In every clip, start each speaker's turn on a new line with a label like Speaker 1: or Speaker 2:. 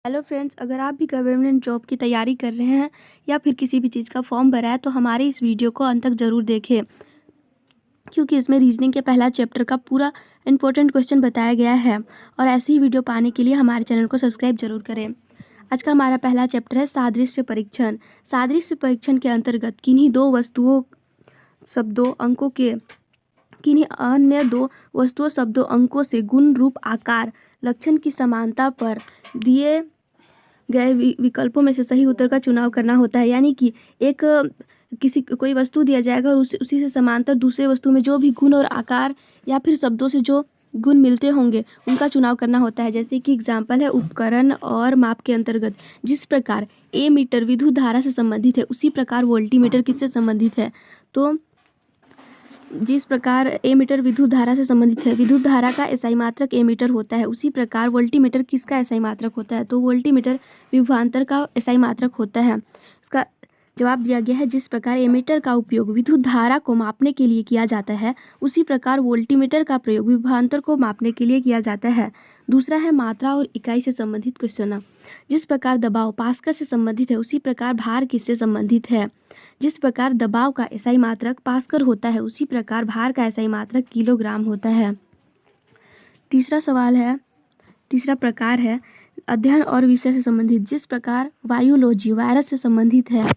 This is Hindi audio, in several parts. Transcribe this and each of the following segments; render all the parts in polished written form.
Speaker 1: हेलो फ्रेंड्स, अगर आप भी गवर्नमेंट जॉब की तैयारी कर रहे हैं या फिर किसी भी चीज़ का फॉर्म भरा है तो हमारे इस वीडियो को अंत तक ज़रूर देखें, क्योंकि इसमें रीजनिंग के पहला चैप्टर का पूरा इंपॉर्टेंट क्वेश्चन बताया गया है। और ऐसी ही वीडियो पाने के लिए हमारे चैनल को सब्सक्राइब जरूर करें। आज का हमारा पहला चैप्टर है सादृश्य परीक्षण। सादृश्य परीक्षण के अंतर्गत किन्हीं दो वस्तुओं शब्दों अंकों के किन्हीं अन्य दो वस्तुओं शब्दों अंकों से गुण रूप आकार लक्षण की समानता पर दिए गए विकल्पों में से सही उत्तर का चुनाव करना होता है। यानी कि एक कोई वस्तु दिया जाएगा और उसी से समांतर दूसरे वस्तु में जो भी गुण और आकार या फिर शब्दों से जो गुण मिलते होंगे उनका चुनाव करना होता है। जैसे कि एग्जाम्पल है उपकरण और माप के अंतर्गत जिस प्रकार ए मीटर विद्युत धारा से संबंधित है उसी प्रकार वोल्टीमीटर किससे संबंधित है। तो जिस प्रकार ए मीटर विद्युत धारा से संबंधित है, विद्युत धारा का एसआई मात्रक ए मीटर होता है, उसी प्रकार वोल्टीमीटर किसका एसआई मात्रक होता है। तो वोल्टीमीटर विभवांतर का एसआई मात्रक होता है। इसका जवाब दिया गया है जिस प्रकार एमीटर का उपयोग विद्युत धारा को मापने के लिए किया जाता है उसी प्रकार वोल्टीमीटर का प्रयोग विभवांतर को मापने के लिए किया जाता है। दूसरा है मात्रा और इकाई से संबंधित क्वेश्चन। जिस प्रकार दबाव पास्कल से संबंधित है उसी प्रकार भार किससे संबंधित है। जिस प्रकार दबाव का एसआई मात्रक पास्कल होता है उसी प्रकार भार का एसआई मात्रक किलोग्राम होता है। तीसरा प्रकार है अध्ययन और विषय से संबंधित। जिस प्रकार वायुलॉजी वायरस से संबंधित है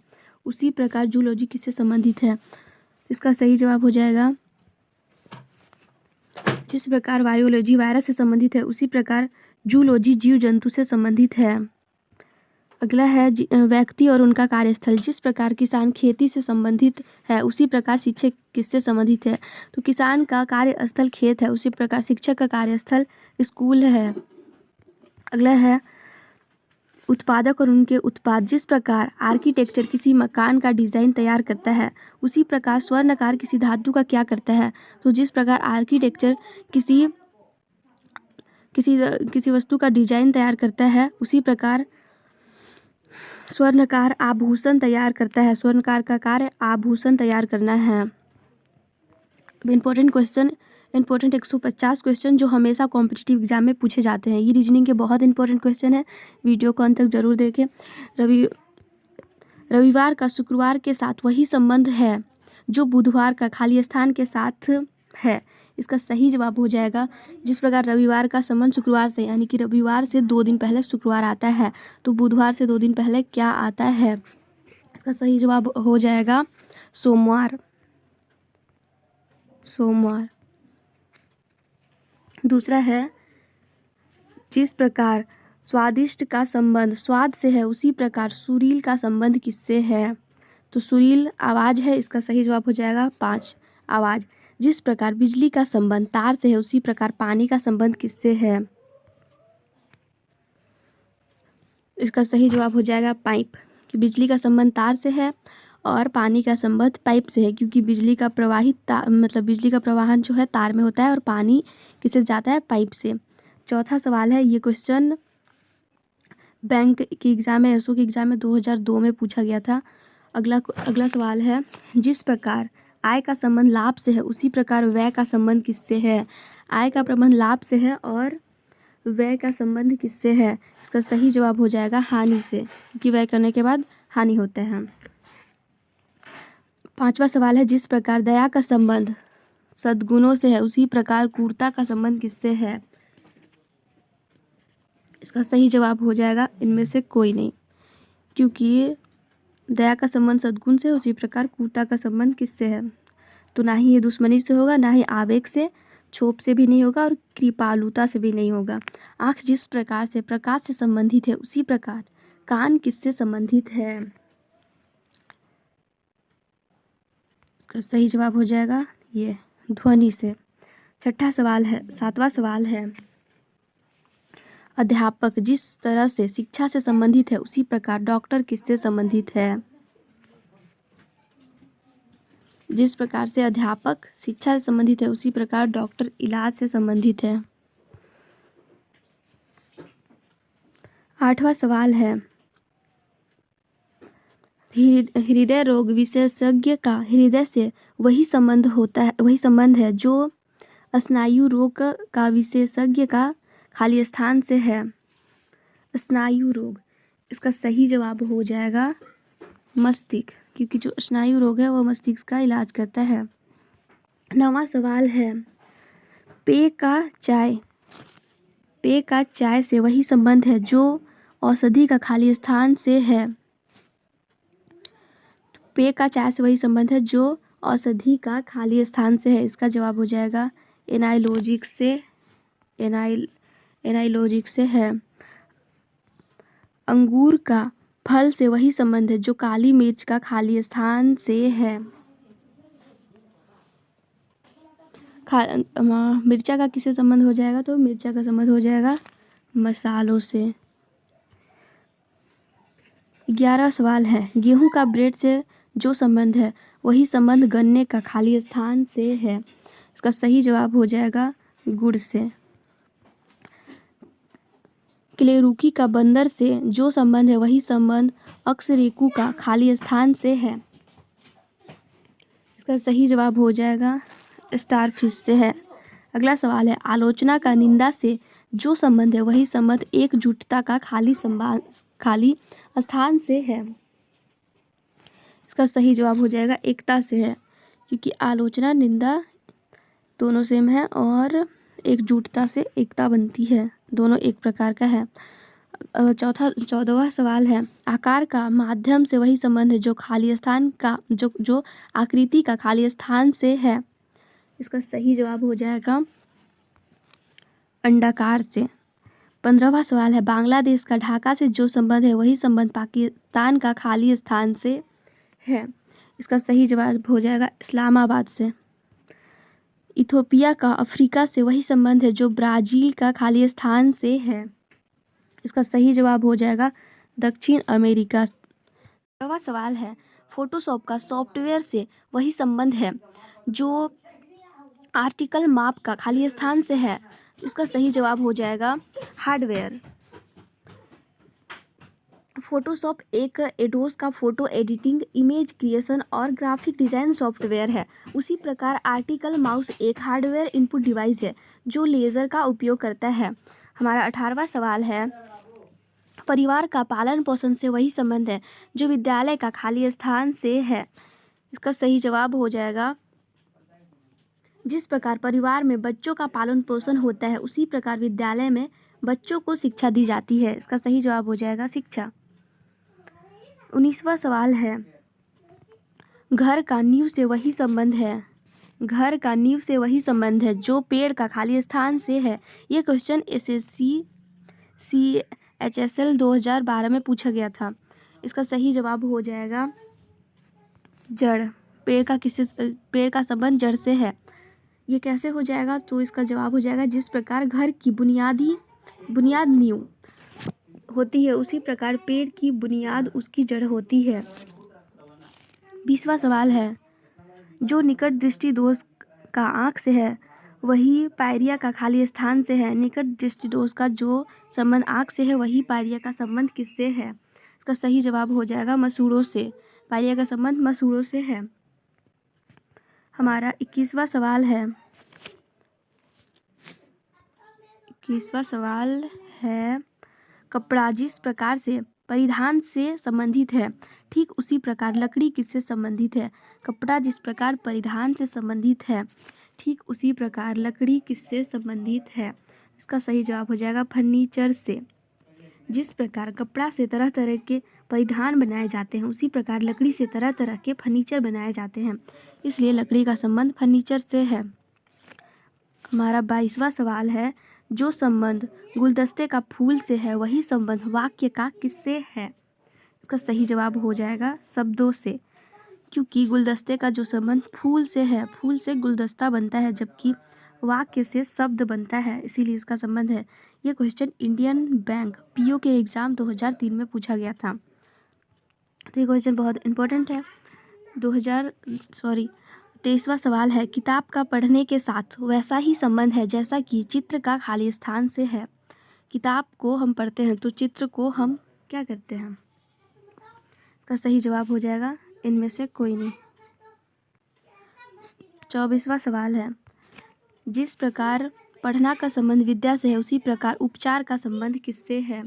Speaker 1: उसी प्रकार जूलॉजी किससे संबंधित है। इसका सही जवाब हो जाएगा जिस प्रकार वायुलॉजी वायरस से संबंधित है उसी प्रकार जूलॉजी जीव जंतु से संबंधित है। अगला है व्यक्ति और उनका कार्यस्थल। जिस प्रकार किसान खेती से संबंधित है उसी प्रकार शिक्षक किससे संबंधित है। तो किसान का कार्यस्थल खेत है उसी प्रकार शिक्षक का कार्यस्थल स्कूल है। अगला है उत्पादक और उनके उत्पाद। जिस प्रकार आर्किटेक्चर किसी मकान का डिज़ाइन तैयार करता है उसी प्रकार स्वर्णकार किसी धातु का क्या करता है। तो जिस प्रकार आर्किटेक्चर किसी वस्तु का डिजाइन तैयार करता है उसी प्रकार स्वर्णकार आभूषण तैयार करता है। स्वर्णकार का कार्य आभूषण तैयार करना है। इंपॉर्टेंट 150 क्वेश्चन जो हमेशा कॉम्पिटिटिव एग्जाम में पूछे जाते हैं। ये रीजनिंग के बहुत इंपॉर्टेंट क्वेश्चन है। वीडियो को अंत तक जरूर देखें। रविवार का शुक्रवार के साथ वही संबंध है जो बुधवार का खाली स्थान के साथ है। इसका सही जवाब हो जाएगा जिस प्रकार रविवार का संबंध शुक्रवार से, यानी कि रविवार से 2 दिन पहले शुक्रवार आता है तो बुधवार से 2 दिन पहले क्या आता है। इसका सही जवाब हो जाएगा सोमवार। दूसरा है जिस प्रकार स्वादिष्ट का संबंध स्वाद से है उसी प्रकार सुरील का संबंध किससे है। तो सुरील आवाज़ है। इसका सही जवाब हो जाएगा 5 आवाज़। जिस प्रकार बिजली का संबंध तार से है उसी प्रकार पानी का संबंध किससे है। इसका सही जवाब हो जाएगा पाइप, कि बिजली का संबंध तार से है और पानी का संबंध पाइप से है, क्योंकि बिजली का बिजली का प्रवाहन जो है तार में होता है और पानी किससे जाता है, पाइप से। चौथा सवाल है, ये क्वेश्चन बैंक के एग्ज़ाम में एसओ के एग्ज़ाम में 2002 में पूछा गया था। अगला सवाल है, जिस प्रकार आय का संबंध लाभ से है उसी प्रकार व्यय का संबंध किससे है। आय का प्रबंध लाभ से है और व्यय का संबंध किससे है। इसका सही जवाब हो जाएगा हानि से, क्योंकि व्यय करने के बाद हानि होता है। पांचवा सवाल है, जिस प्रकार दया का संबंध सद्गुणों से है उसी प्रकार क्रूरता का संबंध किससे है। इसका सही जवाब हो जाएगा इनमें से कोई नहीं, क्योंकि दया का संबंध सद्गुण से उसी प्रकार क्रूरता का संबंध किससे है। तो ना ही ये दुश्मनी से होगा, ना ही आवेग से, क्षोभ से भी नहीं होगा और कृपालुता से भी नहीं होगा। आँख जिस प्रकार से प्रकाश से संबंधित है उसी प्रकार कान किससे संबंधित है। इसका सही जवाब हो जाएगा ये ध्वनि से। सातवां सवाल है, अध्यापक जिस तरह से शिक्षा से संबंधित है उसी प्रकार डॉक्टर किससे संबंधित है। जिस प्रकार से अध्यापक शिक्षा से संबंधित है उसी प्रकार डॉक्टर इलाज से संबंधित है। 8वां सवाल है, हृदय रोग विशेषज्ञ का हृदय से वही संबंध है जो स्नायु रोग का विशेषज्ञ का खाली स्थान से है। स्नायु रोग, इसका सही जवाब हो जाएगा मस्तिष्क, क्योंकि जो स्नायु रोग है वो मस्तिष्क का इलाज करता है। 9वां सवाल है, पेय का चाय से वही संबंध है जो औषधि का खाली स्थान से है। पेय का चाय से वही संबंध है जो औषधि का खाली स्थान से है। इसका जवाब हो जाएगा एनाइलॉजिक से है। अंगूर का फल से वही संबंध है जो काली मिर्च का खाली स्थान से है। मिर्चा का किससे संबंध हो जाएगा? तो मिर्चा का संबंध हो जाएगा मसालों से। 11वां सवाल है, गेहूं का ब्रेड से जो संबंध है वही संबंध गन्ने का खाली स्थान से है। इसका सही जवाब हो जाएगा गुड़ से। क्लेरुकी का बंदर से जो संबंध है वही संबंध अक्सरेकू का खाली स्थान से है। इसका सही जवाब हो जाएगा स्टारफिश से है। अगला सवाल है, आलोचना का निंदा से जो संबंध है वही संबंध एकजुटता का खाली स्थान से है। इसका सही जवाब हो जाएगा एकता से है, क्योंकि आलोचना निंदा दोनों सेम है और एकजुटता से एकता बनती है, दोनों एक प्रकार का है। 14वां सवाल है, आकार का माध्यम से वही संबंध है जो खाली स्थान का जो आकृति का खाली स्थान से है। इसका सही जवाब हो जाएगा अंडाकार से। 15वां सवाल है, बांग्लादेश का ढाका से जो संबंध है वही संबंध पाकिस्तान का खाली स्थान से है। इसका सही जवाब हो जाएगा इस्लामाबाद से। इथोपिया का अफ्रीका से वही संबंध है जो ब्राज़ील का खाली स्थान से है। इसका सही जवाब हो जाएगा दक्षिण अमेरिका। 16वां सवाल है, फोटोशॉप का सॉफ्टवेयर से वही संबंध है जो आर्टिकल माप का खाली स्थान से है। इसका सही जवाब हो जाएगा हार्डवेयर। फोटोशॉप एक एडोस का फोटो एडिटिंग, इमेज क्रिएशन और ग्राफिक डिज़ाइन सॉफ्टवेयर है। उसी प्रकार आर्टिकल माउस एक हार्डवेयर इनपुट डिवाइस है जो लेज़र का उपयोग करता है। हमारा 18वां सवाल है, परिवार का पालन पोषण से वही संबंध है जो विद्यालय का खाली स्थान से है। इसका सही जवाब हो जाएगा, जिस प्रकार परिवार में बच्चों का पालन पोषण होता है उसी प्रकार विद्यालय में बच्चों को शिक्षा दी जाती है। इसका सही जवाब हो जाएगा शिक्षा। 19वां सवाल है, घर का नींव से वही संबंध है जो पेड़ का खाली स्थान से है। ये क्वेश्चन SSC CHSL 2012 में पूछा गया था। इसका सही जवाब हो जाएगा जड़। पेड़ का संबंध जड़ से है। ये कैसे हो जाएगा? तो इसका जवाब हो जाएगा, जिस प्रकार घर की बुनियाद नींव होती है उसी प्रकार पेड़ की बुनियाद उसकी जड़ होती है। 20वां सवाल है, जो निकट दृष्टि दोष का आँख से है वही पायरिया का खाली स्थान से है। निकट दृष्टि दोष का जो संबंध आँख से है वही पायरिया का संबंध किससे है? इसका सही जवाब हो जाएगा मसूड़ों से। पायरिया का संबंध मसूड़ों से है। हमारा 21वां सवाल है, कपड़ा जिस प्रकार से परिधान से संबंधित है ठीक उसी प्रकार लकड़ी किससे संबंधित है? कपड़ा जिस प्रकार परिधान से संबंधित है ठीक उसी प्रकार लकड़ी किससे संबंधित है? इसका सही जवाब हो जाएगा फर्नीचर से। जिस प्रकार कपड़ा से तरह तरह के परिधान बनाए जाते हैं उसी प्रकार लकड़ी से तरह तरह के फर्नीचर बनाए जाते हैं, इसलिए लकड़ी का संबंध फर्नीचर से है। हमारा 22वां सवाल है, जो संबंध गुलदस्ते का फूल से है वही संबंध वाक्य का किससे है? इसका सही जवाब हो जाएगा शब्दों से, क्योंकि गुलदस्ते का जो संबंध फूल से है, फूल से गुलदस्ता बनता है जबकि वाक्य से शब्द बनता है, इसीलिए इसका संबंध है। ये क्वेश्चन इंडियन बैंक PO के एग्ज़ाम 2003 में पूछा गया था, तो ये क्वेश्चन बहुत इम्पोर्टेंट है। 23वां सवाल है, किताब का पढ़ने के साथ वैसा ही संबंध है जैसा कि चित्र का खाली स्थान से है। किताब को हम पढ़ते हैं तो चित्र को हम क्या करते हैं? इसका सही जवाब हो जाएगा इनमें से कोई नहीं। 24वां सवाल है, जिस प्रकार पढ़ना का संबंध विद्या से है उसी प्रकार उपचार का संबंध किससे है?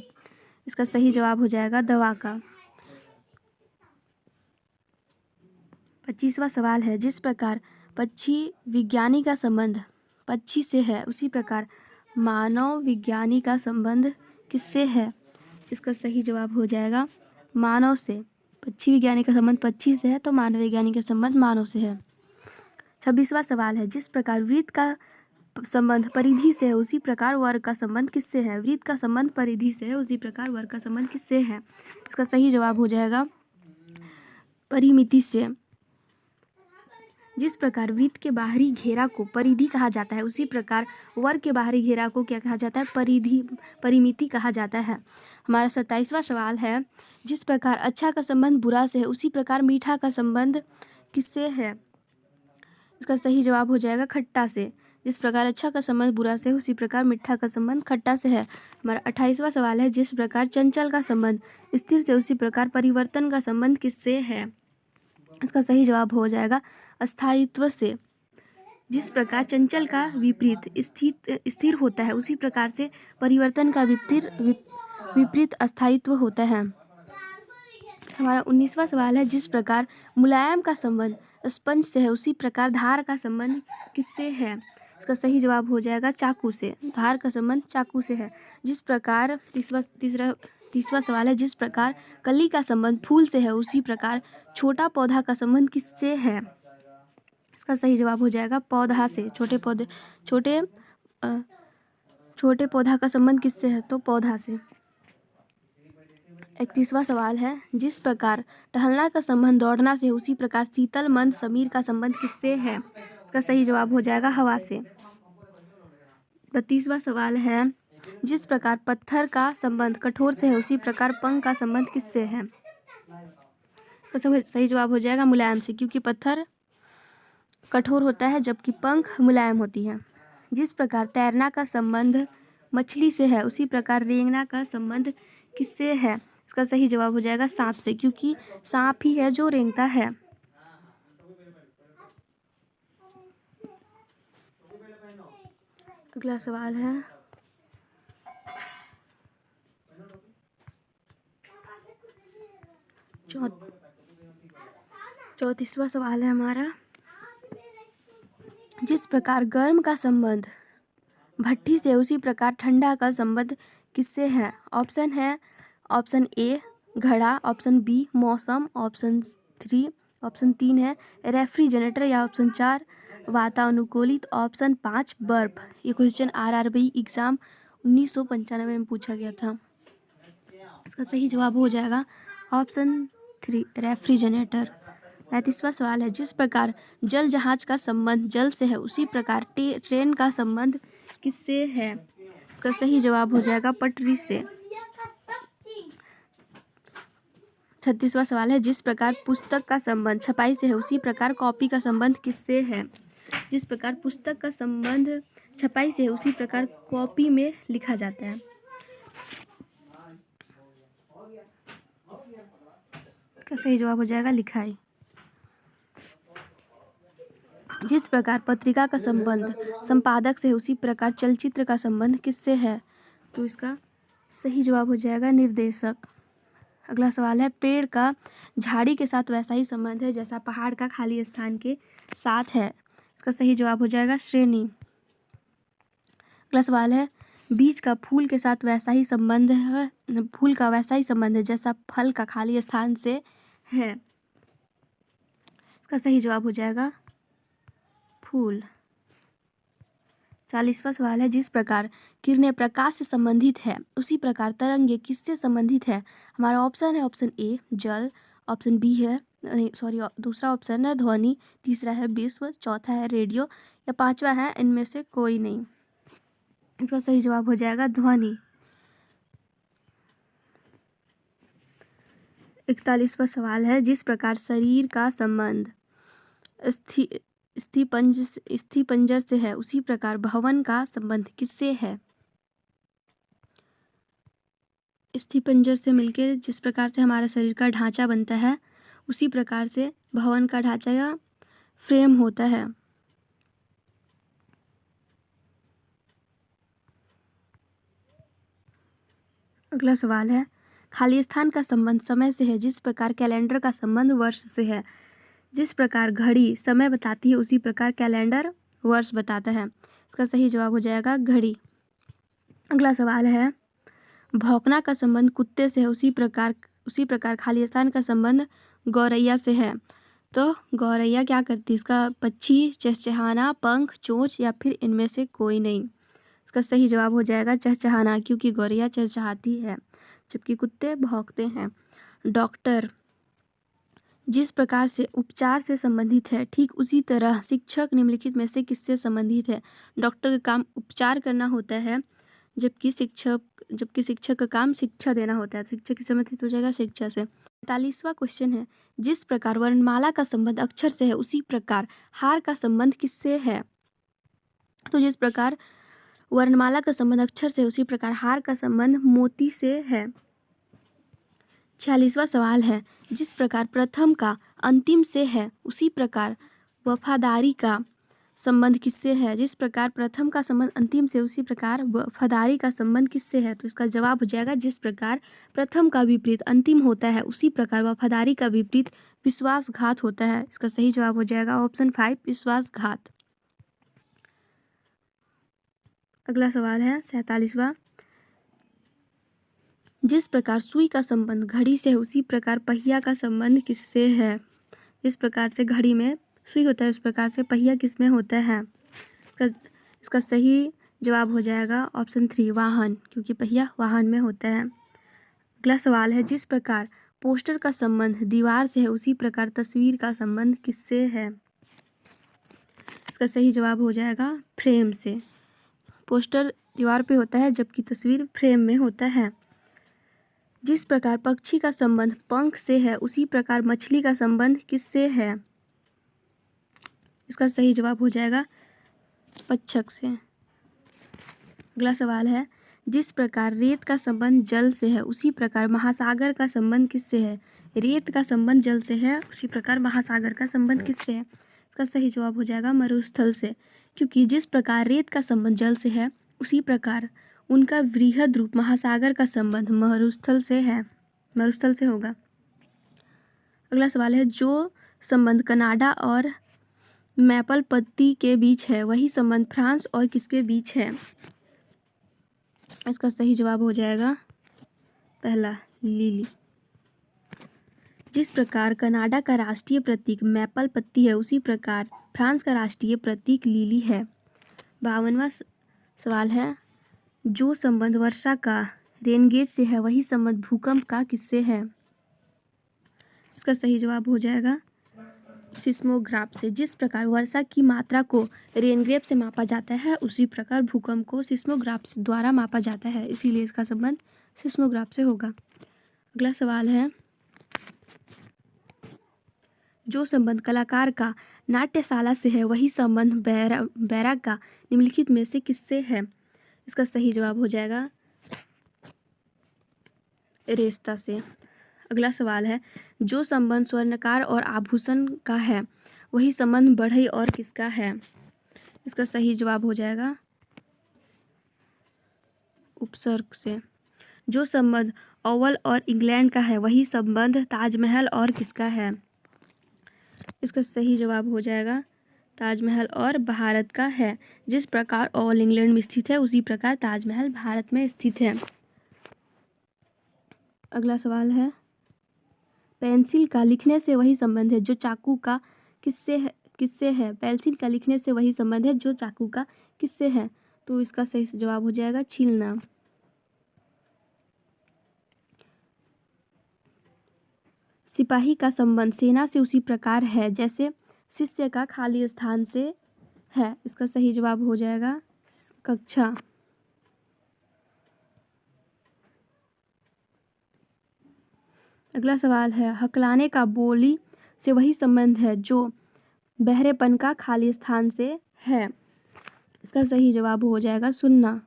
Speaker 1: इसका सही जवाब हो जाएगा दवा का। 25वां सवाल है, जिस प्रकार पक्षी विज्ञानी का संबंध पक्षी से है उसी प्रकार मानव विज्ञानी का संबंध किससे है? इसका सही जवाब हो जाएगा मानव से। पक्षी विज्ञानी का संबंध पक्षी से है तो मानव विज्ञानी का संबंध मानव से है। 26वां सवाल है, जिस प्रकार वृत्त का संबंध परिधि से है उसी प्रकार वर्ग का संबंध किससे है? वृत्त का संबंध परिधि से है उसी प्रकार वर्ग का संबंध किससे है? इसका सही जवाब हो जाएगा परिमिति से। जिस प्रकार वृत्त के बाहरी घेरा को परिधि कहा जाता है उसी प्रकार वर्ग के बाहरी घेरा को क्या कहा जाता है? परिमिति कहा जाता है। हमारा 27वां सवाल है, जिस प्रकार अच्छा का संबंध बुरा से है उसी प्रकार मीठा का संबंध किससे है? इसका सही जवाब हो जाएगा खट्टा से। जिस प्रकार अच्छा का संबंध बुरा से है उसी प्रकार मीठा का संबंध खट्टा से है। हमारा 28वां सवाल है, जिस प्रकार चंचल का संबंध स्थिर से उसी प्रकार परिवर्तन का संबंध किससे है? इसका सही जवाब हो जाएगा अस्थायित्व से। जिस प्रकार चंचल का विपरीत स्थिर होता है उसी प्रकार से परिवर्तन का विपरीत अस्थायित्व होता है। हमारा 19वां सवाल है, जिस प्रकार मुलायम का संबंध स्पंज से है उसी प्रकार धार का संबंध किससे है? इसका सही जवाब हो जाएगा चाकू से। धार का संबंध चाकू से है। जिस प्रकार 30वां सवाल है, जिस प्रकार कली का संबंध फूल से है उसी प्रकार छोटा पौधा का संबंध किससे है? इसका सही जवाब हो जाएगा पौधा से। छोटे पौधा का संबंध किससे है? तो पौधा से। 31वां सवाल है, जिस प्रकार टहलना का संबंध दौड़ना से उसी प्रकार शीतल मंद समीर का संबंध किससे है? इसका सही जवाब हो जाएगा हवा से। 32वां सवाल है, जिस प्रकार पत्थर का संबंध कठोर से है उसी प्रकार पंख का संबंध किससे है? तो सही जवाब हो जाएगा मुलायम से, क्योंकि पत्थर कठोर होता है जबकि पंख मुलायम होती है। जिस प्रकार तैरना का संबंध मछली से है उसी प्रकार रेंगना का संबंध किससे है? इसका सही जवाब हो जाएगा सांप से, क्योंकि सांप ही है जो रेंगता है। अगला सवाल है, चौंतीसवां सवाल है हमारा, जिस प्रकार गर्म का संबंध भट्ठी से उसी प्रकार ठंडा का संबंध किससे है? ऑप्शन ए घड़ा, ऑप्शन बी मौसम, ऑप्शन 3 है रेफ्रिजरेटर या ऑप्शन 4 वातानुकूलित, ऑप्शन 5 बर्फ। ये क्वेश्चन RRBI एग्जाम 1995 में पूछा गया था। इसका सही जवाब हो जाएगा ऑप्शन 3 रेफ्रिजरेटर। 35वां सवाल है, जिस प्रकार जल जहाज का संबंध जल से है उसी प्रकार ट्रेन का संबंध किससे है? इसका सही जवाब हो जाएगा पटरी से। 36वां सवाल है, जिस प्रकार पुस्तक का संबंध छपाई से है उसी प्रकार कॉपी का संबंध किससे है? जिस प्रकार पुस्तक का संबंध छपाई से है उसी प्रकार कॉपी में लिखा जाता है। इसका सही जवाब हो जाएगा लिखाई। जिस प्रकार पत्रिका का संबंध संपादक से है उसी प्रकार चलचित्र का संबंध किससे है? तो इसका सही जवाब हो जाएगा निर्देशक। अगला सवाल है, पेड़ का झाड़ी के साथ वैसा ही संबंध है जैसा पहाड़ का खाली स्थान के साथ है। इसका सही जवाब हो जाएगा श्रेणी। अगला सवाल है, बीज का फूल के साथ वैसा ही संबंध है, फूल का वैसा ही संबंध है जैसा फल का खाली स्थान से है। इसका सही जवाब हो जाएगा फूल। 40वां सवाल है, जिस प्रकार किरणें प्रकाश से संबंधित है उसी प्रकार तरंगे किससे संबंधित है? हमारा ऑप्शन है ऑप्शन ए जल, ऑप्शन बी है दूसरा ऑप्शन है ध्वनि, तीसरा है विश्व, चौथा है रेडियो या पांचवा है इनमें से कोई नहीं। इसका सही जवाब हो जाएगा ध्वनि। 41वां सवाल है, जिस प्रकार शरीर का संबंध अस्थिपंजर से है उसी प्रकार भवन का संबंध किससे है? अस्थिपंजर से मिलके जिस प्रकार से हमारा शरीर का ढांचा बनता है उसी प्रकार से भवन का ढांचा या फ्रेम होता है। अगला सवाल है, खाली स्थान का संबंध समय से है जिस प्रकार कैलेंडर का संबंध वर्ष से है। जिस प्रकार घड़ी समय बताती है उसी प्रकार कैलेंडर वर्ष बताता है। इसका सही जवाब हो जाएगा घड़ी। अगला सवाल है, भौंकना का संबंध कुत्ते से है उसी प्रकार खाली स्थान का संबंध गौरैया से है। तो गौरैया क्या करती है? इसका पक्षी, चहचहाना, पंख, चोंच या फिर इनमें से कोई नहीं। इसका सही जवाब हो जाएगा चहचहाना, क्योंकि गौरैया चहचहाती है जबकि कुत्ते भौंकते हैं। डॉक्टर जिस प्रकार से उपचार से संबंधित है ठीक उसी तरह शिक्षक निम्नलिखित में से किससे संबंधित है? डॉक्टर का काम उपचार करना होता है जबकि शिक्षक का काम शिक्षा देना होता है। तो शिक्षक की संबंधित हो जाएगा शिक्षा से। 45वां क्वेश्चन है, जिस प्रकार वर्णमाला का संबंध अक्षर से है उसी प्रकार हार का संबंध किससे है? तो जिस प्रकार वर्णमाला का संबंध अक्षर से उसी प्रकार हार का संबंध मोती से है। 46वां सवाल है, जिस प्रकार प्रथम का अंतिम से है उसी प्रकार वफादारी का संबंध किससे है? जिस प्रकार प्रथम का संबंध अंतिम से उसी प्रकार वफादारी का संबंध किससे है? तो इसका जवाब हो जाएगा जिस प्रकार प्रथम का विपरीत अंतिम होता है उसी प्रकार वफादारी का विपरीत विश्वासघात होता है। इसका सही जवाब हो जाएगा ऑप्शन 5 विश्वासघात। अगला सवाल है 47वां, जिस प्रकार सुई का संबंध घड़ी से है उसी प्रकार पहिया का संबंध किससे है? जिस प्रकार से घड़ी में सुई होता है उस प्रकार से पहिया किस में होता है? इसका सही जवाब हो जाएगा ऑप्शन 3 वाहन, क्योंकि पहिया वाहन में होता है। अगला सवाल है, जिस प्रकार पोस्टर का संबंध दीवार से है उसी प्रकार तस्वीर का संबंध किससे है? इसका सही जवाब हो जाएगा फ्रेम से। पोस्टर दीवार पे होता है जबकि तस्वीर फ्रेम में होता है। जिस प्रकार पक्षी का संबंध पंख से है उसी प्रकार मछली का संबंध किससे है? इसका सही जवाब हो जाएगा पक्षक से। अगला सवाल है, जिस प्रकार रेत का संबंध जल से है उसी प्रकार महासागर का संबंध किससे है? रेत का संबंध जल से है उसी प्रकार महासागर का संबंध किससे है? इसका सही जवाब हो जाएगा मरुस्थल से, क्योंकि जिस प्रकार रेत का संबंध जल से है उसी प्रकार उनका वृहद रूप महासागर का संबंध मरुस्थल से होगा। अगला सवाल है, जो संबंध कनाडा और मैपल पत्ती के बीच है वही संबंध फ्रांस और किसके बीच है? इसका सही जवाब हो जाएगा पहला लिली। जिस प्रकार कनाडा का राष्ट्रीय प्रतीक मैपल पत्ती है उसी प्रकार फ्रांस का राष्ट्रीय प्रतीक लिली है। 52वां सवाल है, जो संबंध वर्षा का रेनगेज से है वही संबंध भूकंप का किससे है? इसका सही जवाब हो जाएगा सिस्मोग्राफ से। जिस प्रकार वर्षा की मात्रा को रेनगेज से मापा जाता है उसी प्रकार भूकंप को सिस्मोग्राफ द्वारा मापा जाता है, इसीलिए इसका संबंध सिस्मोग्राफ से होगा। अगला सवाल है, जो संबंध कलाकार का नाट्यशाला से है वही संबंध बैराग का निम्नलिखित में से किससे है? इसका सही जवाब हो जाएगा रेस्ता से। अगला सवाल है, जो संबंध स्वर्णकार और आभूषण का है वही संबंध बढ़ई और किसका है? इसका सही जवाब हो जाएगा उपसर्ग से। जो संबंध ओवल और इंग्लैंड का है वही संबंध ताजमहल और किसका है? इसका सही जवाब हो जाएगा ताजमहल और भारत का है। जिस प्रकार ओवल इंग्लैंड में स्थित है उसी प्रकार ताजमहल भारत में स्थित है। अगला सवाल है, पेंसिल का लिखने से वही संबंध है जो चाकू का किससे है? पेंसिल का लिखने से वही संबंध है जो चाकू का किससे है? तो इसका सही जवाब हो जाएगा छीलना। सिपाही का संबंध सेना से उसी प्रकार है जैसे शिष्य का खाली स्थान से है। इसका सही जवाब हो जाएगा कक्षा। अगला सवाल है, हकलाने का बोली से वही संबंध है जो बहरेपन का खाली स्थान से है। इसका सही जवाब हो जाएगा सुनना,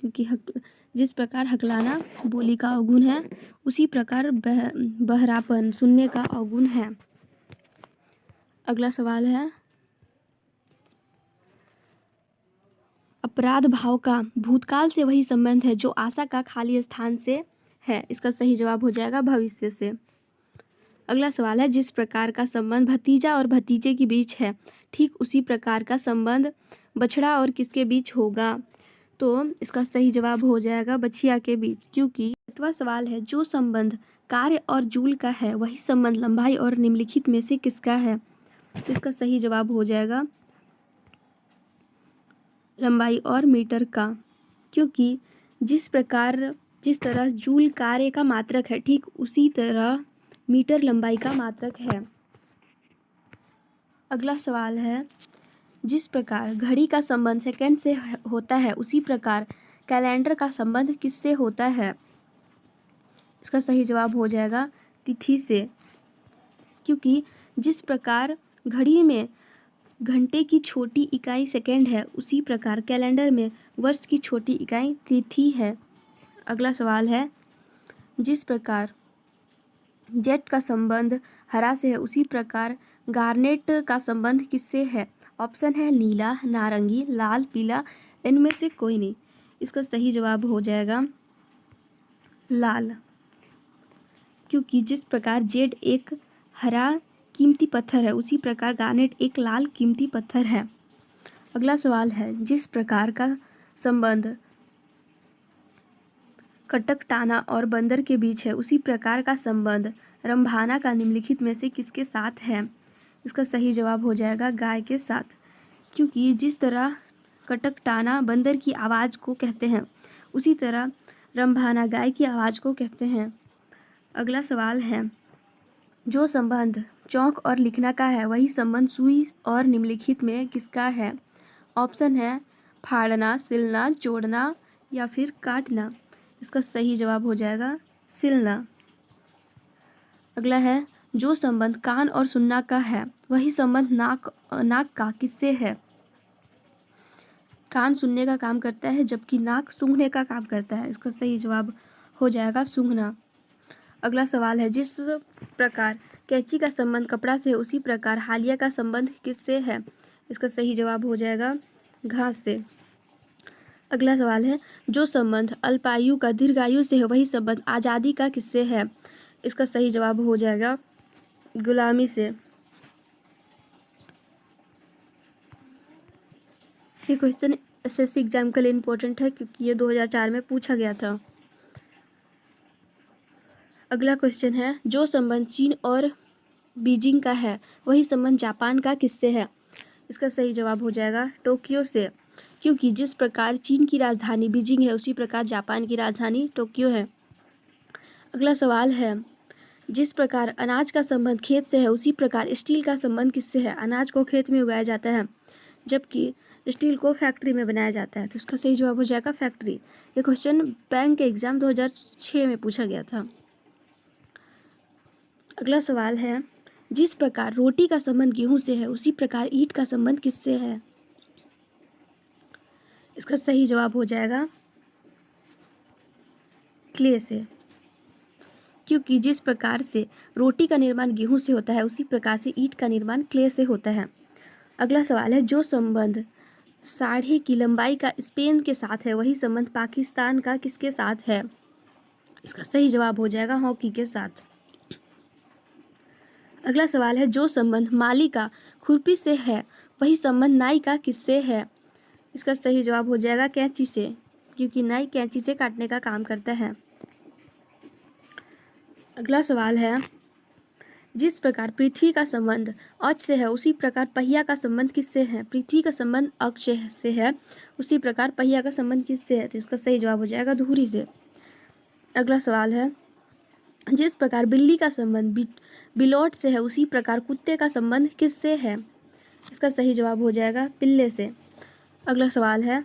Speaker 1: क्योंकि जिस प्रकार हकलाना बोली का अवगुण है उसी प्रकार बहरापन सुनने का अवगुण है। अगला सवाल है, अपराध भाव का भूतकाल से वही संबंध है जो आशा का खाली स्थान से है। इसका सही जवाब हो जाएगा भविष्य से। अगला सवाल है, जिस प्रकार का संबंध भतीजा और भतीजे के बीच है ठीक उसी प्रकार का संबंध बछड़ा और किसके बीच होगा? तो इसका सही जवाब हो जाएगा बछिया के बीच, क्योंकि 7वां सवाल है, जो संबंध कार्य और जूल का है वही संबंध लंबाई और निम्नलिखित में से किसका है? तो इसका सही जवाब हो जाएगा लंबाई और मीटर का, क्योंकि जिस तरह जूल कार्य का मात्रक है ठीक उसी तरह मीटर लंबाई का मात्रक है। अगला सवाल है, जिस प्रकार घड़ी का संबंध सेकंड से होता है उसी प्रकार कैलेंडर का संबंध किससे होता है? इसका सही जवाब हो जाएगा तिथि से, क्योंकि जिस प्रकार घड़ी में घंटे की छोटी इकाई सेकंड है उसी प्रकार कैलेंडर में वर्ष की छोटी इकाई तिथि है। अगला सवाल है, जिस प्रकार जेट का संबंध हरा से है उसी प्रकार गार्नेट का संबंध किससे है? ऑप्शन है नीला, नारंगी, लाल, पीला, इनमें से कोई नहीं। इसका सही जवाब हो जाएगा लाल, क्योंकि जिस प्रकार जेड एक हरा कीमती पत्थर है उसी प्रकार गार्नेट एक लाल कीमती पत्थर है। अगला सवाल है, जिस प्रकार का संबंध कटकटाना और बंदर के बीच है उसी प्रकार का संबंध रंभाना का निम्नलिखित में से किसके साथ है? इसका सही जवाब हो जाएगा गाय के साथ, क्योंकि जिस तरह कटकटाना बंदर की आवाज़ को कहते हैं उसी तरह रंभाना गाय की आवाज़ को कहते हैं। अगला सवाल है, जो संबंध चौक और लिखना का है वही संबंध सुई और निम्नलिखित में किसका है? ऑप्शन है फाड़ना, सिलना, जोड़ना या फिर काटना। इसका सही जवाब हो जाएगा सिलना। अगला है, जो संबंध कान और सुनना का है वही संबंध नाक का किससे है? कान सुनने का काम करता है जबकि नाक सूंघने का काम करता है। इसका सही जवाब हो जाएगा सूंघना। अगला सवाल है, जिस प्रकार कैंची का संबंध कपड़ा से है उसी प्रकार हालिया का संबंध किससे है? इसका सही जवाब हो जाएगा घास से। अगला सवाल है, जो संबंध अल्पायु का दीर्घायु से है वही संबंध आज़ादी का किससे है? इसका सही जवाब हो जाएगा गुलामी से। ये क्वेश्चन एसएससी एग्जाम के लिए इम्पोर्टेंट है क्योंकि ये 2004 में पूछा गया था। अगला क्वेश्चन है, जो संबंध चीन और बीजिंग का है वही संबंध जापान का किससे है? इसका सही जवाब हो जाएगा टोक्यो से, क्योंकि जिस प्रकार चीन की राजधानी बीजिंग है उसी प्रकार जापान की राजधानी टोक्यो है। अगला सवाल है, जिस प्रकार अनाज का संबंध खेत से है उसी प्रकार स्टील का संबंध किससे है? अनाज को खेत में उगाया जाता है जबकि स्टील को फैक्ट्री में बनाया जाता है, तो इसका सही जवाब हो जाएगा फैक्ट्री। ये क्वेश्चन बैंक के एग्जाम 2006 में पूछा गया था। अगला सवाल है, जिस प्रकार रोटी का संबंध गेहूं से है उसी प्रकार ईंट का संबंध किससे है? इसका सही जवाब हो जाएगा क्ले से, क्योंकि जिस प्रकार से रोटी का निर्माण गेहूं से होता है उसी प्रकार से ईंट का निर्माण क्ले से होता है। अगला सवाल है, जो संबंध साढ़े की लंबाई का स्पेन के साथ है वही संबंध पाकिस्तान का किसके साथ है? इसका सही जवाब हो जाएगा हॉकी के साथ। अगला सवाल है, जो संबंध माली का खुरपी से है वही संबंध नाई का किससे है? इसका सही जवाब हो जाएगा कैंची से, क्योंकि नाई कैंची से काटने का काम करता है। अगला सवाल है, जिस प्रकार पृथ्वी का संबंध अक्ष से है उसी प्रकार पहिया का संबंध किससे है? पृथ्वी का संबंध अक्ष से है उसी प्रकार पहिया का संबंध किससे है? तो इसका सही जवाब हो जाएगा धुरी से। अगला सवाल है, जिस प्रकार बिल्ली का संबंध बिलोट से है उसी प्रकार कुत्ते का संबंध किससे है? इसका सही जवाब हो जाएगा पिल्ले से। अगला सवाल है,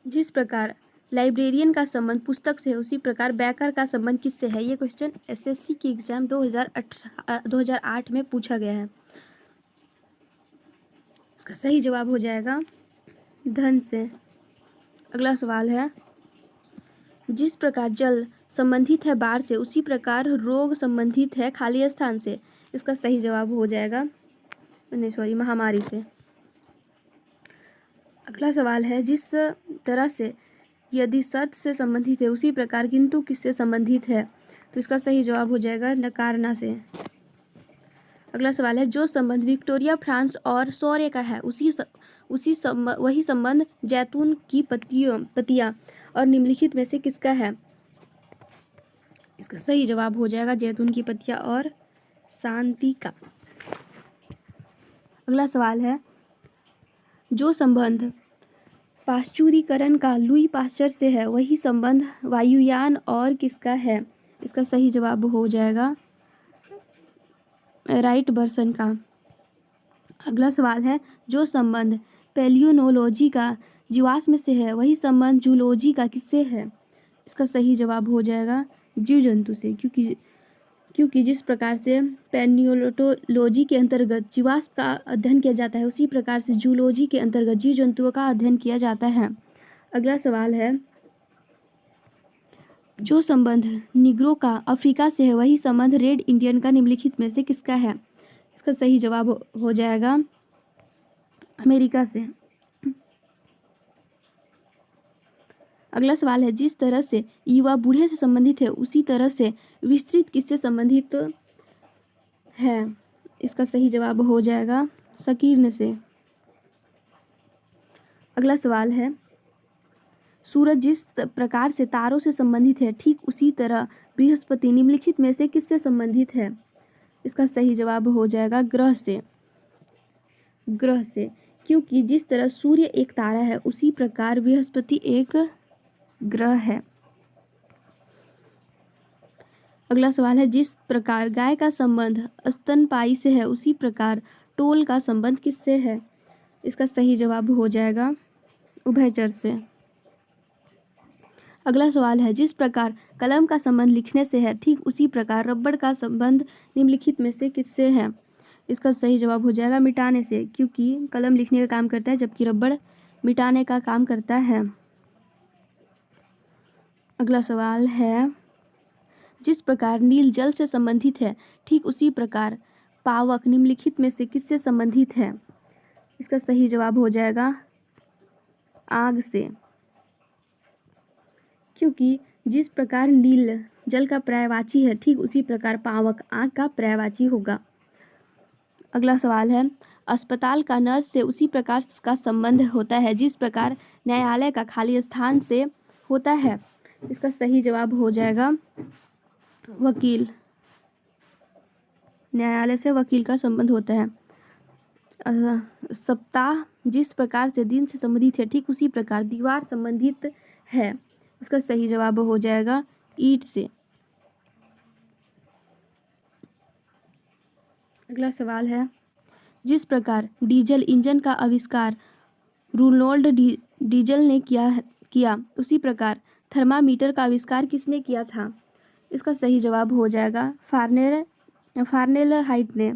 Speaker 1: जिस प्रकार लाइब्रेरियन का संबंध पुस्तक से है उसी प्रकार बैकर का संबंध किससे है? ये क्वेश्चन एसएससी की एग्जाम 2008 में पूछा गया है। इसका सही जवाब हो जाएगा धन से। अगला सवाल है, जिस प्रकार जल संबंधित है बाढ़ से उसी प्रकार रोग संबंधित है खाली स्थान से। इसका सही जवाब हो जाएगा महामारी से। अगला सवाल है, जिस तरह से यदि शर्त से संबंधित है उसी प्रकार किंतु किससे संबंधित है? तो इसका सही जवाब हो जाएगा नकारना से। अगला सवाल है, जो संबंध विक्टोरिया फ्रांस और सौर्य का है वही संबंध जैतून की पत्तियां और निम्नलिखित में से किसका है? इसका सही जवाब हो जाएगा जैतून की पत्तियां और शांति का। अगला सवाल है, जो संबंध पाश्चुरीकरण का लुई पाश्चर से है वही संबंध वायुयान और किसका है? इसका सही जवाब हो जाएगा राइट बर्सन का। अगला सवाल है, जो संबंध पैलियोनोलॉजी का जीवाश्म से है वही संबंध जूलॉजी का किससे है? इसका सही जवाब हो जाएगा जीव जंतु से, क्योंकि जिस प्रकार से पैलियोनोलॉजी के अंतर्गत जीवाश्म का अध्ययन किया जाता है उसी प्रकार से जूलॉजी के अंतर्गत जीव जंतुओं का अध्ययन किया जाता है। अगला सवाल है, जो संबंध निग्रो का अफ्रीका से है वही संबंध रेड इंडियन का निम्नलिखित में से किसका है? इसका सही जवाब हो जाएगा अमेरिका से। अगला सवाल है, जिस तरह से युवा बूढ़े से संबंधित है उसी तरह से विस्तृत किससे संबंधित है? इसका सही जवाब हो जाएगा संकीर्ण से। अगला सवाल है, सूरज जिस प्रकार से तारों से संबंधित है ठीक उसी तरह बृहस्पति निम्नलिखित में से किससे संबंधित है? इसका सही जवाब हो जाएगा ग्रह से, क्योंकि जिस तरह सूर्य एक तारा है उसी प्रकार बृहस्पति एक ग्रह है। अगला सवाल है, जिस प्रकार गाय का संबंध स्तनपायी से है उसी प्रकार टोल का संबंध किससे है? इसका सही जवाब हो जाएगा उभयचर से। अगला सवाल है, जिस प्रकार कलम का संबंध लिखने से है ठीक उसी प्रकार रबड़ का संबंध निम्नलिखित में से किससे है? इसका सही जवाब हो जाएगा मिटाने से, क्योंकि कलम लिखने का काम करता है जबकि रबड़ मिटाने का काम करता है। अगला सवाल है, जिस प्रकार नील जल से संबंधित है ठीक उसी प्रकार पावक निम्नलिखित में से किससे संबंधित है? इसका सही जवाब हो जाएगा आग से, क्योंकि जिस प्रकार नील जल का पर्यायवाची है ठीक उसी प्रकार पावक आग का पर्यायवाची होगा। अगला सवाल है, अस्पताल का नर्स से उसी प्रकार का संबंध होता है जिस प्रकार न्यायालय का खाली स्थान से होता है। इसका सही जवाब हो जाएगा वकील, न्यायालय से वकील का संबंध होता है। सप्ताह जिस प्रकार से दिन से संबंधित है ठीक उसी प्रकार दीवार संबंधित है। इसका सही जवाब हो जाएगा ईंट से। अगला सवाल है, जिस प्रकार डीजल इंजन का आविष्कार रोनाल्ड डीजल ने किया उसी प्रकार थर्मामीटर का आविष्कार किसने किया था? इसका सही जवाब हो जाएगा फार्नेलहाइट ने,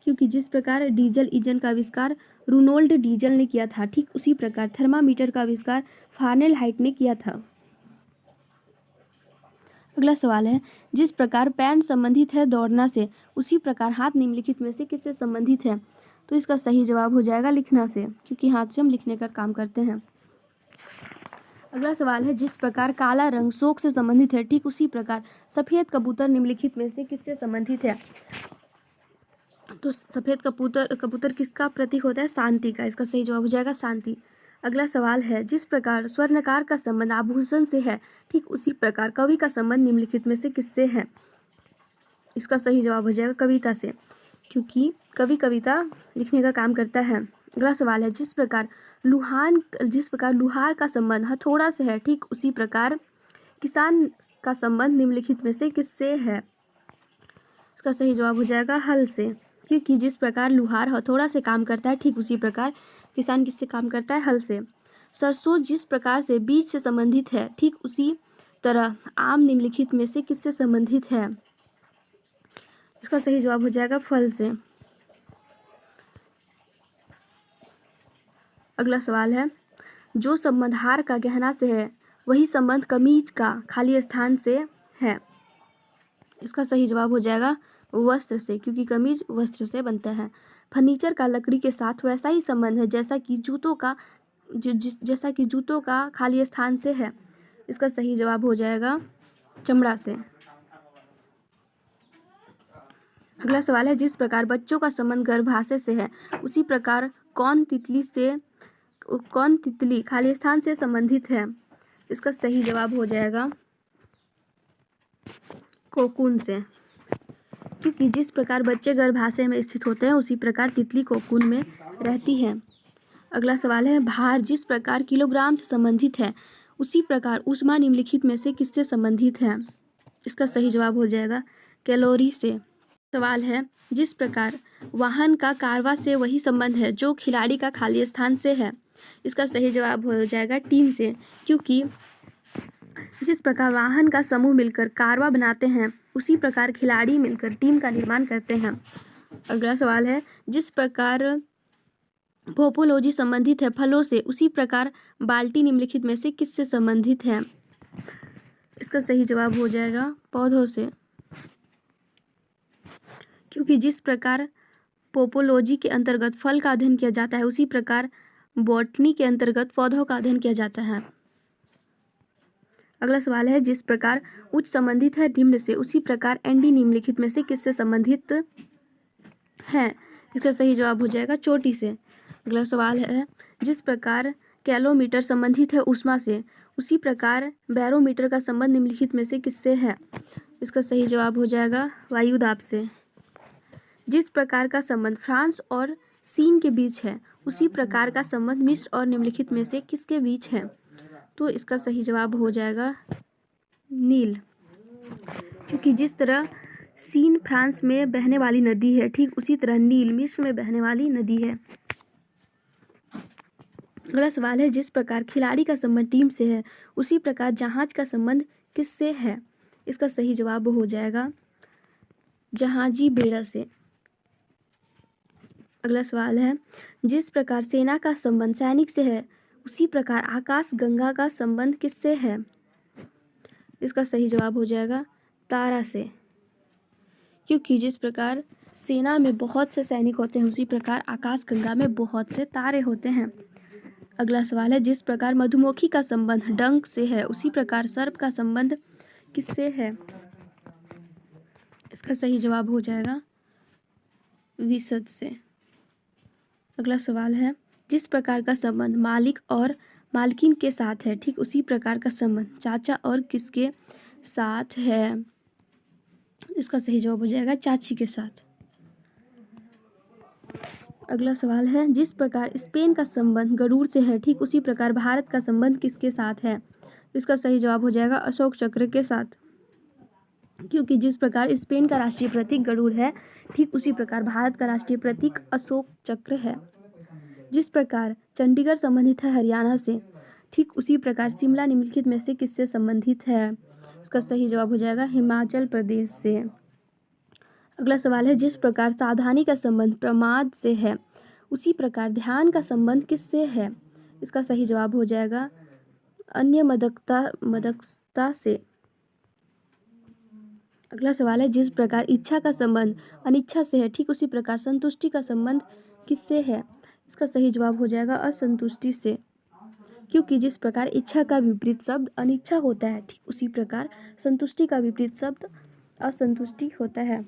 Speaker 1: क्योंकि जिस प्रकार डीजल इंजन का आविष्कार रोनाल्ड डीजल ने किया था ठीक उसी प्रकार थर्मामीटर का आविष्कार फार्नेलहाइट ने किया था। अगला सवाल है, जिस प्रकार पैन संबंधित है दौड़ना से उसी प्रकार हाथ निम्नलिखित में से किससे संबंधित है? तो इसका सही जवाब हो जाएगा लिखना से, क्योंकि हाथ से हम लिखने का काम करते हैं। अगला सवाल है, जिस प्रकार काला रंग शोक से संबंधित है ठीक उसी प्रकार सफेद कबूतर निम्नलिखित में से किससे संबंधित है? तो सफेद कबूतर किसका प्रतीक होता है? शांति का। इसका सही जवाब हो जाएगा शांति। अगला सवाल है, जिस प्रकार स्वर्णकार का संबंध आभूषण से है ठीक उसी प्रकार कवि का संबंध निम्नलिखित में से किससे है? इसका सही जवाब हो जाएगा कविता से, क्योंकि कवि कविता लिखने का काम करता है। अगला सवाल है, जिस प्रकार लुहार का संबंध हथौड़ा से है ठीक उसी प्रकार किसान का संबंध निम्नलिखित में से किससे है? इसका सही जवाब हो जाएगा हल से, क्योंकि जिस प्रकार लुहार हथौड़ा से काम करता है ठीक उसी प्रकार किसान किससे काम करता है? हल से। सरसों जिस प्रकार से बीज से संबंधित है ठीक उसी तरह आम निम्नलिखित में से किससे संबंधित है? इसका सही जवाब हो जाएगा फल से। अगला सवाल है, जो संबंध हार का गहना से है वही संबंध कमीज का खाली स्थान से है। इसका सही जवाब हो जाएगा वस्त्र से, क्योंकि कमीज वस्त्र से बनता है। फर्नीचर का लकड़ी के साथ वैसा ही संबंध है जैसा कि जूतों का खाली स्थान से है। इसका सही जवाब हो जाएगा चमड़ा से। अगला सवाल है, जिस प्रकार बच्चों का संबंध गर्भाशय से है उसी प्रकार कौन तितली खाली स्थान से संबंधित है। इसका सही जवाब हो जाएगा कोकून से, क्योंकि जिस प्रकार बच्चे गर्भाशय में स्थित होते हैं उसी प्रकार तितली कोकून में रहती है। अगला सवाल है, भार जिस प्रकार किलोग्राम से संबंधित है उसी प्रकार ऊष्मा निम्नलिखित में से किससे संबंधित है। इसका सही जवाब हो जाएगा कैलोरी से। सवाल है, जिस प्रकार वाहन का कारवा से वही संबंध है जो खिलाड़ी का खाली स्थान से है। इसका सही जवाब हो जाएगा टीम से, क्योंकि जिस प्रकार वाहन का समूह मिलकर कारवा बनाते हैं उसी प्रकार खिलाड़ी मिलकर टीम का निर्माण करते हैं। अगला सवाल है, जिस प्रकार पोपोलॉजी संबंधित है फलों से उसी प्रकार बाल्टी निम्नलिखित में से किससे संबंधित है। इसका सही जवाब हो जाएगा पौधों से, क्योंकि जिस प्रकार पोपोलॉजी के अंतर्गत फल का अध्ययन किया जाता है उसी प्रकार बॉटनी के अंतर्गत पौधों का अध्ययन किया जाता है। अगला सवाल है, जिस प्रकार उच्च संबंधित है निम्न से उसी प्रकार एनडी निम्नलिखित में से किससे संबंधित है। इसका सही जवाब हो जाएगा चोटी से। अगला सवाल है, जिस प्रकार कैलोमीटर संबंधित है ऊष्मा से उसी प्रकार बैरोमीटर का संबंध निम्नलिखित में से किससे है। इसका सही जवाब हो जाएगा वायुदाब से। जिस प्रकार का संबंध फ्रांस और चीन के बीच है उसी प्रकार का संबंध मिस्र और निम्नलिखित में से किसके बीच है। तो इसका सही जवाब हो जाएगा नील, क्योंकि जिस तरह सीन फ्रांस में बहने वाली नदी है ठीक उसी तरह नील मिस्र में बहने वाली नदी है। अगला सवाल है, जिस प्रकार खिलाड़ी का संबंध टीम से है उसी प्रकार जहाज का संबंध किससे है। इसका सही जवाब हो जाएगा जहाजी बेड़ा से। अगला सवाल है, जिस प्रकार सेना का संबंध सैनिक से है उसी प्रकार आकाश गंगा का संबंध किससे है। इसका सही जवाब हो जाएगा तारा से, क्योंकि जिस प्रकार सेना में बहुत से सैनिक होते हैं उसी प्रकार आकाश गंगा में बहुत से तारे होते हैं। अगला सवाल है, जिस प्रकार मधुमक्खी का संबंध डंक से है उसी प्रकार सर्प का संबंध किससे है। इसका सही जवाब हो जाएगा विशद से। अगला सवाल है, जिस प्रकार का संबंध मालिक और मालकिन के साथ है ठीक उसी प्रकार का संबंध चाचा और किसके साथ है। इसका सही जवाब हो जाएगा चाची के साथ। अगला सवाल है, जिस प्रकार स्पेन का संबंध गरुड़ से है ठीक उसी प्रकार भारत का संबंध किसके साथ है। इसका सही जवाब हो जाएगा अशोक चक्र के साथ, क्योंकि जिस प्रकार स्पेन का राष्ट्रीय प्रतीक गरुड़ है ठीक उसी प्रकार भारत का राष्ट्रीय प्रतीक अशोक चक्र है। जिस प्रकार चंडीगढ़ संबंधित है हरियाणा से ठीक उसी प्रकार शिमला निम्नलिखित में से किससे संबंधित है। इसका सही जवाब हो जाएगा हिमाचल प्रदेश से। अगला सवाल है, जिस प्रकार सावधानी का संबंध प्रमाद से है उसी प्रकार ध्यान का संबंध किससे है। इसका सही जवाब हो जाएगा अन्य मदकता से। अगला सवाल है, जिस प्रकार इच्छा का संबंध अनिच्छा से है ठीक उसी प्रकार संतुष्टि का संबंध किससे है। इसका सही जवाब हो जाएगा असंतुष्टि से, क्योंकि जिस प्रकार इच्छा का विपरीत शब्द अनिच्छा होता है ठीक उसी प्रकार संतुष्टि का विपरीत शब्द असंतुष्टि होता है।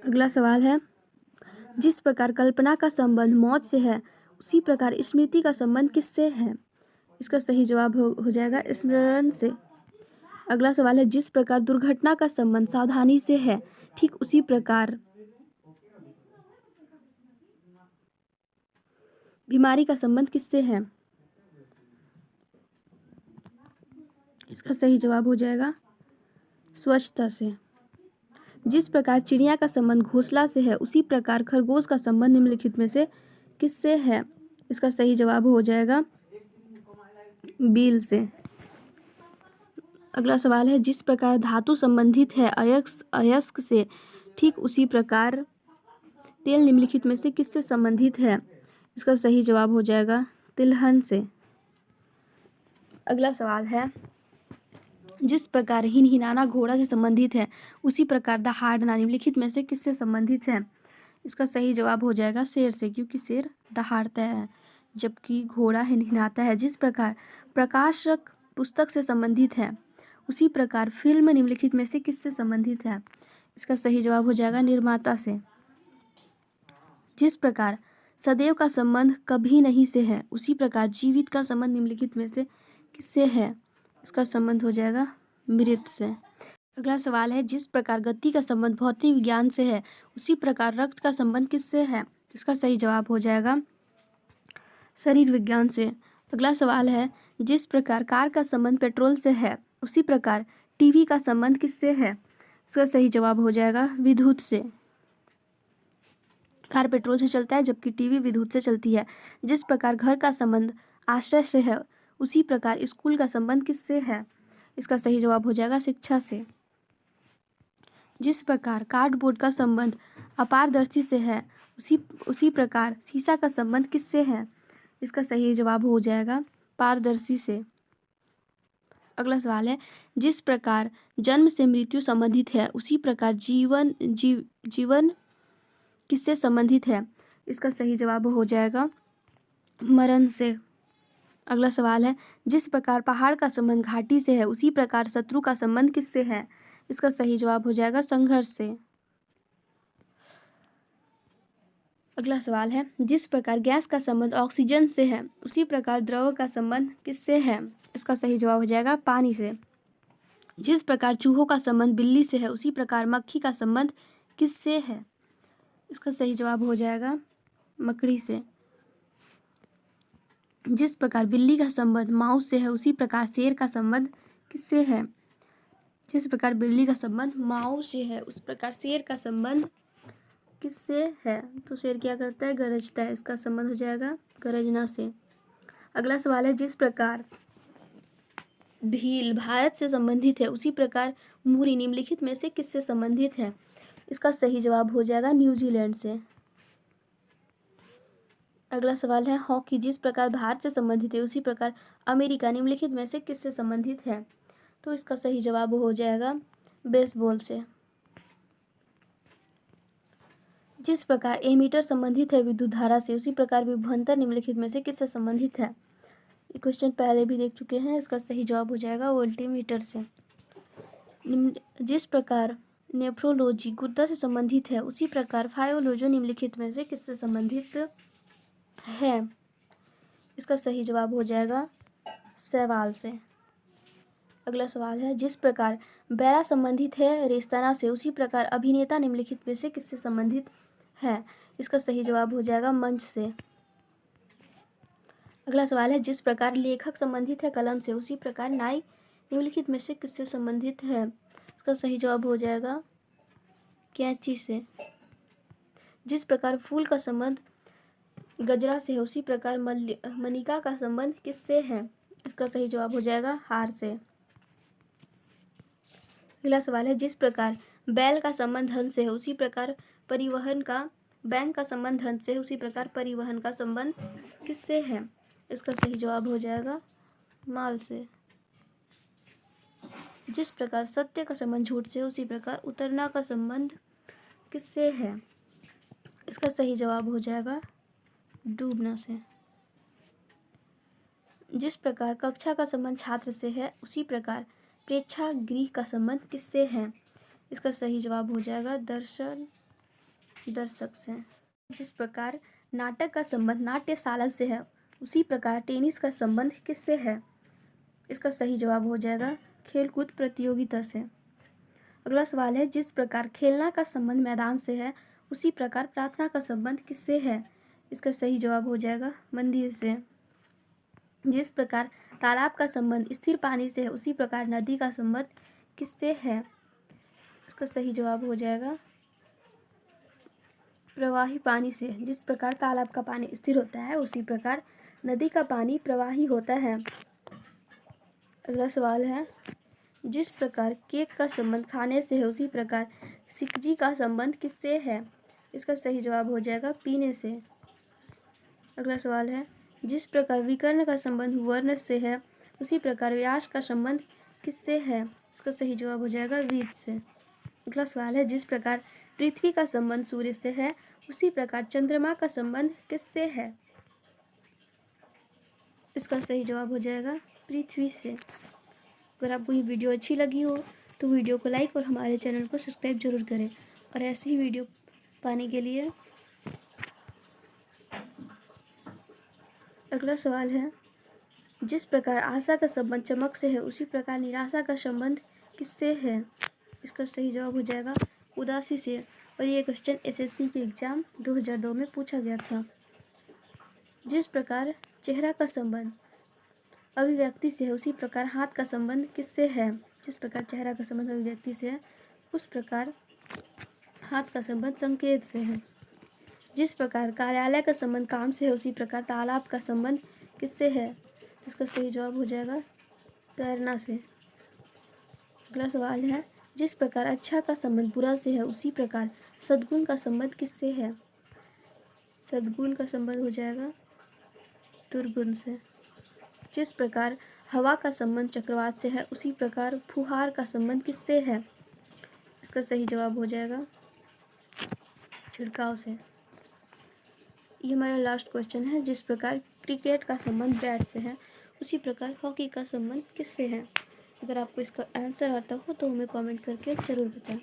Speaker 1: अगला सवाल है, जिस प्रकार कल्पना का संबंध मौत से है उसी प्रकार स्मृति का संबंध किससे है। इसका सही जवाब हो जाएगा स्मरण से। अगला सवाल है, जिस प्रकार दुर्घटना का संबंध सावधानी से है ठीक उसी प्रकार बीमारी का संबंध किससे है। इसका सही जवाब हो जाएगा स्वच्छता से। जिस प्रकार चिड़िया का संबंध घोंसला से है उसी प्रकार खरगोश का संबंध निम्नलिखित में से किससे है। इसका सही जवाब हो जाएगा बिल से। अगला सवाल है, जिस प्रकार धातु संबंधित है अयस्क से ठीक उसी प्रकार तेल निम्नलिखित में से किससे संबंधित है। इसका सही जवाब हो जाएगा तिलहन से। अगला सवाल है, जिस प्रकार हिनहिनाना घोड़ा से संबंधित है उसी प्रकार दहाड़ना निम्नलिखित में से किससे संबंधित है? इसका सही जवाब हो जाएगा शेर से, क्योंकि शेर दहाड़ता है जबकि घोड़ा हिनहिनाता है। जिस प्रकार प्रकाशक पुस्तक से संबंधित है उसी प्रकार फिल्म निम्नलिखित में से किससे संबंधित है? इसका सही जवाब हो जाएगा निर्माता से। जिस प्रकार सदैव का संबंध कभी नहीं से है उसी प्रकार जीवित का संबंध निम्नलिखित में से किससे है? इसका संबंध हो जाएगा मृत से। अगला सवाल है, जिस प्रकार गति का संबंध भौतिक विज्ञान से है उसी प्रकार रक्त का संबंध किससे है? इसका सही जवाब हो जाएगा शरीर विज्ञान से। अगला सवाल है, जिस प्रकार कार का संबंध पेट्रोल से है उसी प्रकार टीवी का संबंध किससे है? इसका सही जवाब हो जाएगा विद्युत से। कार पेट्रोल से चलता है जबकि टीवी विद्युत से चलती है। जिस प्रकार घर का संबंध आश्रय से है उसी प्रकार स्कूल का संबंध किससे है? इसका सही जवाब हो जाएगा शिक्षा से। जिस प्रकार कार्डबोर्ड का संबंध अपारदर्शी से है उसी प्रकार शीशा का संबंध किससे है? इसका सही जवाब हो जाएगा पारदर्शी से। अगला सवाल है, जिस प्रकार जन्म से मृत्यु संबंधित है उसी प्रकार जीवन किससे संबंधित है? इसका सही जवाब हो जाएगा मरण से। अगला सवाल है, जिस प्रकार पहाड़ का संबंध घाटी से है उसी प्रकार शत्रु का संबंध किससे है? इसका सही जवाब हो जाएगा संघर्ष से। अगला सवाल है, जिस प्रकार गैस का संबंध ऑक्सीजन से है उसी प्रकार द्रव का संबंध किससे है? इसका सही जवाब हो जाएगा पानी से। जिस प्रकार चूहों का संबंध बिल्ली से है उसी प्रकार मक्खी का संबंध किससे है? इसका सही जवाब हो जाएगा मकड़ी से। जिस प्रकार बिल्ली का संबंध माउस से है उसी प्रकार शेर का संबंध किससे है? जिस प्रकार बिल्ली का संबंध माउस से है उस प्रकार शेर का संबंध किससे है? तो शेर क्या करता है? गरजता है। इसका संबंध हो जाएगा गरजना से। अगला सवाल है, जिस प्रकार भील भारत से संबंधित है उसी प्रकार मुरी निम्नलिखित में से किससे संबंधित है? इसका सही जवाब हो जाएगा न्यूजीलैंड से। अगला सवाल है, हॉकी जिस प्रकार भारत से संबंधित है उसी प्रकार अमेरिका निम्नलिखित में से किससे संबंधित है? तो इसका सही जवाब हो जाएगा बेसबॉल से। जिस प्रकार एमीटर संबंधित है विद्युत धारा से उसी प्रकार विभवांतर निम्नलिखित में से किससे संबंधित है? ये क्वेश्चन पहले भी देख चुके हैं। इसका सही जवाब हो जाएगा वोल्टीमीटर से। जिस प्रकार नेफ्रोलॉजी गुर्दा से संबंधित है उसी प्रकार फाइलोलॉजी निम्नलिखित में से किससे संबंधित है? इसका सही जवाब हो जाएगा शैवाल से। अगला सवाल है, जिस प्रकार बैरा संबंधित है रेस्ताना से उसी प्रकार अभिनेता निम्नलिखित में से किससे संबंधित है? इसका सही जवाब हो जाएगा मंच से। अगला सवाल है, जिस प्रकार लेखक संबंधित है कलम से उसी प्रकार नाई निम्नलिखित में से किससे संबंधित है? इसका सही जवाब हो जाएगा कैंची से। जिस प्रकार फूल का संबंध गजरा से है उसी प्रकार मनिका का संबंध किससे है? इसका सही जवाब हो जाएगा हार से। अगला सवाल है, जिस प्रकार बैल का संबंध धन से है उसी प्रकार बैंक का संबंध धन से है उसी प्रकार परिवहन का संबंध किससे है? इसका सही जवाब हो जाएगा माल से। जिस प्रकार सत्य का संबंध झूठ से उसी प्रकार उतरना का संबंध किससे है? इसका सही जवाब हो जाएगा डूबना से। जिस प्रकार कक्षा का संबंध छात्र से है उसी प्रकार प्रेक्षागृह का संबंध किससे है? इसका सही जवाब हो जाएगा दर्शक से। जिस प्रकार नाटक का संबंध नाट्यशाला से है उसी प्रकार टेनिस का संबंध किससे है? इसका सही जवाब हो जाएगा खेलकूद प्रतियोगिता से। अगला सवाल है, जिस प्रकार खेलना का संबंध मैदान से है उसी प्रकार प्रार्थना का संबंध किससे है? इसका सही जवाब हो जाएगा मंदिर से। जिस प्रकार तालाब का संबंध स्थिर पानी से है उसी प्रकार नदी का संबंध किससे है? इसका सही जवाब हो जाएगा प्रवाही पानी से। जिस प्रकार तालाब का पानी स्थिर होता है उसी प्रकार नदी का पानी प्रवाही होता है। अगला सवाल है, जिस प्रकार केक का संबंध खाने से है उसी प्रकार सिकजी का संबंध किससे है? इसका सही जवाब हो जाएगा पीने से। अगला सवाल है, जिस प्रकार विकर्ण का संबंध वर्ण से है उसी प्रकार व्यास का संबंध किससे है? इसका सही जवाब हो जाएगा वृत्त से। अगला सवाल है, जिस प्रकार पृथ्वी का संबंध सूर्य से है उसी प्रकार चंद्रमा का संबंध किससे है? इसका सही जवाब हो जाएगा पृथ्वी से। अगर आपको ये वीडियो अच्छी लगी हो तो वीडियो को लाइक और हमारे चैनल को सब्सक्राइब जरूर करें। और ऐसी ही वीडियो पाने के लिए अगला सवाल है, जिस प्रकार आशा का संबंध चमक से है उसी प्रकार निराशा का संबंध किससे है? इसका सही जवाब हो जाएगा उदासी से। और ये क्वेश्चन एसएससी के एग्ज़ाम 2002 में पूछा गया था। जिस प्रकार चेहरा का संबंध अभिव्यक्ति से है उसी प्रकार हाथ का संबंध किससे है? जिस प्रकार चेहरा का संबंध अभिव्यक्ति से है उस प्रकार हाथ का संबंध संकेत से है। जिस प्रकार कार्यालय का संबंध काम से है उसी प्रकार तालाब का संबंध किससे है? इसका सही जवाब हो जाएगा तैरना से। अगला सवाल है, जिस प्रकार अच्छा का संबंध बुरा से है उसी प्रकार सद्गुण का संबंध किससे है? सद्गुण का संबंध हो जाएगा दुर्गुण से। जिस प्रकार हवा का संबंध चक्रवात से है उसी प्रकार फुहार का संबंध किससे है? इसका सही जवाब हो जाएगा छिड़काव से। ये हमारा लास्ट क्वेश्चन है, जिस प्रकार क्रिकेट का संबंध बैट से है उसी प्रकार हॉकी का संबंध किससे है? अगर आपको इसका आंसर आता हो तो हमें कमेंट करके ज़रूर बताएं।